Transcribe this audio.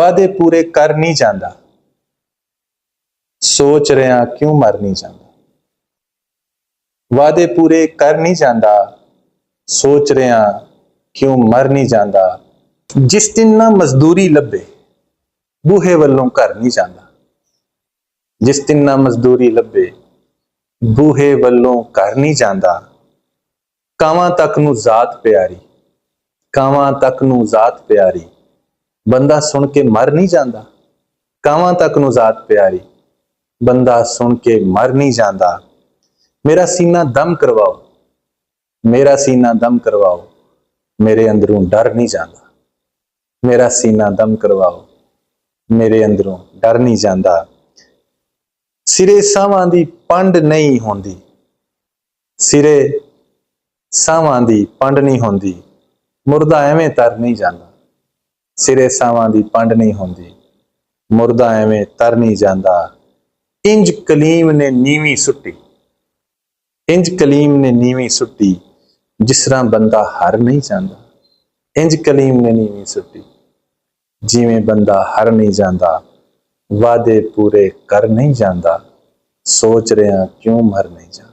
वादे पूरे कर नहीं जाता, सोच रहा क्यों मर नहीं जाता। वादे पूरे कर नहीं जाता, सोच रहा क्यों मर नहीं जाता। जिस दिन ना मजदूरी लभे, बूहे वल्लों घर नहीं जाता। जिस दिन ना मजदूरी लभे, बूहे वल्लों घर नहीं जाता। कावां तक नूं जात प्यारी, कावां तक नूं जात प्यारी, बंदा सुन के मर नहीं जाता। कावां तक नूं जात प्यारी, बंदा सुन के मर नहीं जाता। मेरा सीना दम करवाओ, मेरा सीना दम करवाओ, मेरे अंदरों डर नहीं जाता। मेरा सीना दम करवाओ, मेरे अंदरों डर नहीं जाता। सिरे सावां दी पंड नहीं होंदी, सिरे सावां दी पंड नहीं होंदी, मुर्दा एवें तर नहीं जाता। सिरे सावां दी पंड नहीं होंदी, मुर्दा एवें तर नहीं जाता। इंज कलीम ने नीवी सुट्टी, इंज कलीम ने नीवी सुट्टी, जिस तरह बंदा हर नहीं जाता। इंज कलीम ने नीवी सुट्टी, जिवें बंदा हर नहीं जाता। वादे पूरे कर नहीं जाता, सोच रहा क्यों मर नहीं जाता।